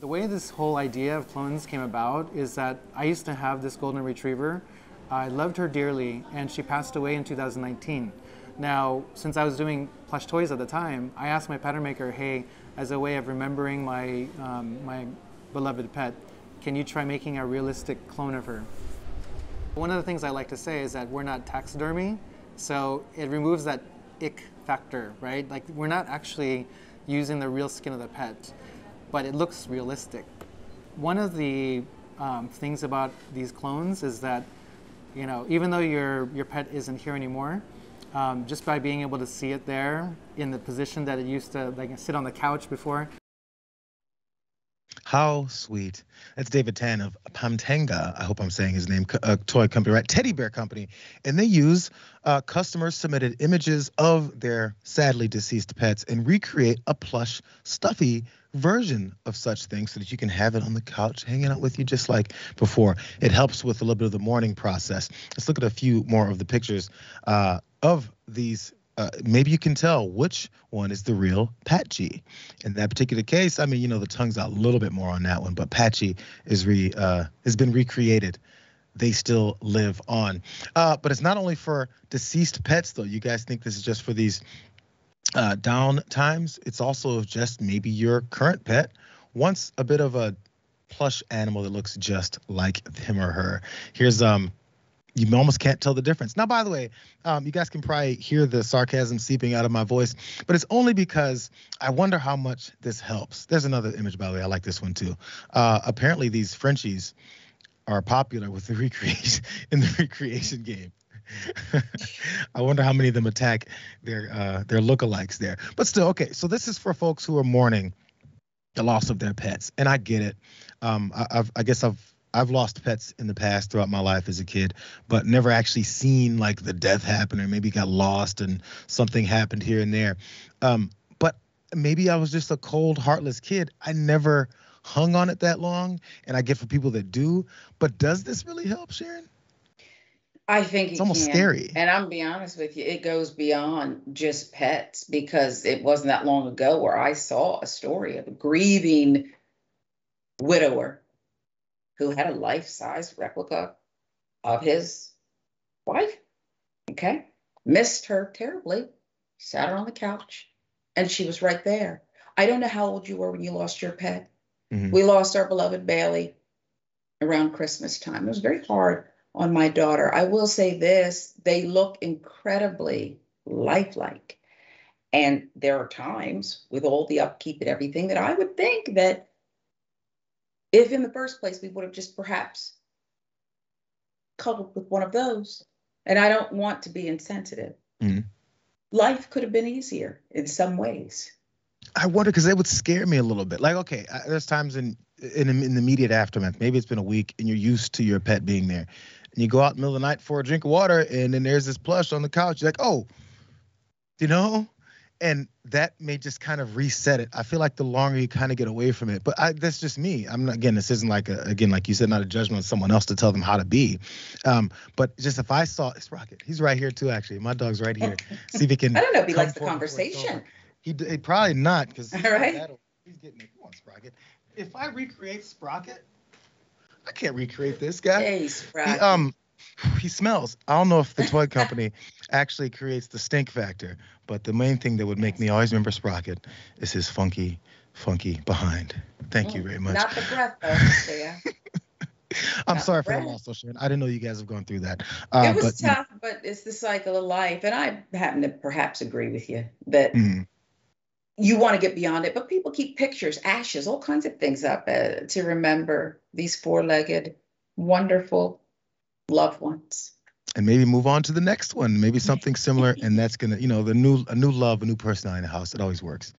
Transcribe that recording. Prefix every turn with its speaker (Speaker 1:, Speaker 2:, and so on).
Speaker 1: The way this whole idea of clones came about is that I used to have this golden retriever. I loved her dearly, and she passed away in 2019. Now, since I was doing plush toys at the time, I asked my pattern maker, hey, as a way of remembering my beloved pet, can you try making a realistic clone of her? One of the things I like to say is that we're not taxidermy, so it removes that ick factor, right? Like, we're not actually using the real skin of the pet, but it looks realistic. One of the things about these clones is that, you know, even though your pet isn't here anymore, just by being able to see it there in the position that it used to like sit on the couch before.
Speaker 2: How sweet. That's David Tan of Pampanga, I hope I'm saying his name, toy company, right? Teddy Bear Company. And they use customers submitted images of their sadly deceased pets and recreate a plush, stuffy version of such things so that you can have it on the couch hanging out with you just like before. It helps with a little bit of the mourning process. Let's look at a few more of the pictures of these. Maybe you can tell which one is the real Patchy. In that particular case, I mean, you know, the tongue's out a little bit more on that one, but Patchy is has been recreated. They still live on. But it's not only for deceased pets, though. You guys think this is just for these down times? It's also just maybe your current pet wants a bit of a plush animal that looks just like him or her. Here's you almost can't tell the difference. Now, by the way, you guys can probably hear the sarcasm seeping out of my voice, but it's only because I wonder how much this helps. There's another image, by the way. I like this one, too. Apparently, these Frenchies are popular with the recreation in the recreation game. I wonder how many of them attack their lookalikes there. But still, okay, so this is for folks who are mourning the loss of their pets, and I get it. I guess I've lost pets in the past throughout my life as a kid, but never actually seen like the death happen or maybe got lost and something happened here and there. But maybe I was just a cold, heartless kid. I never hung on it that long, and I get for people that do. But does this really help, Sharon?
Speaker 3: I think
Speaker 2: it's almost scary.
Speaker 3: And I'm be honest with you, it goes beyond just pets because it wasn't that long ago where I saw a story of a grieving widower who had a life-size replica of his wife, okay? Missed her terribly, sat her on the couch, and she was right there. I don't know how old you were when you lost your pet. Mm-hmm. We lost our beloved Bailey around Christmas time. It was very hard on my daughter. I will say this, they look incredibly lifelike. And there are times with all the upkeep and everything that I would think that if in the first place we would have just perhaps cuddled with one of those, and I don't want to be insensitive, life could have been easier in some ways.
Speaker 2: I wonder, because it would scare me a little bit. Like, okay, there's times in the immediate aftermath, maybe it's been a week and you're used to your pet being there, and you go out in the middle of the night for a drink of water, and then there's this plush on the couch. You're like, oh, you know? And that may just kind of reset it. I feel like the longer you kind of get away from it, but that's just me. I'm not, again, this isn't like like you said, not a judgment on someone else to tell them how to be. But just if I saw, it's Rocket. He's right here too, actually. My dog's right here. See if he can.
Speaker 3: I don't know if he likes the conversation.
Speaker 2: He probably not, because
Speaker 3: all right.
Speaker 2: He's getting it. Come on, Sprocket. If I recreate Sprocket, I can't recreate this guy.
Speaker 3: Hey, Sprocket.
Speaker 2: He smells. I don't know if the toy company actually creates the stink factor, but the main thing that would make me always remember Sprocket is his funky behind. Thank you very much.
Speaker 3: Not the breath, though, yeah.
Speaker 2: I'm sorry for the loss, though, Sharon. I didn't know you guys have gone through that.
Speaker 3: It was tough, but it's the cycle of life. And I happen to perhaps agree with you that you want to get beyond it, but people keep pictures, ashes, all kinds of things up to remember these four-legged, wonderful loved ones.
Speaker 2: And maybe move on to the next one, maybe something similar, and that's gonna, a new love, a new personality in the house. It always works.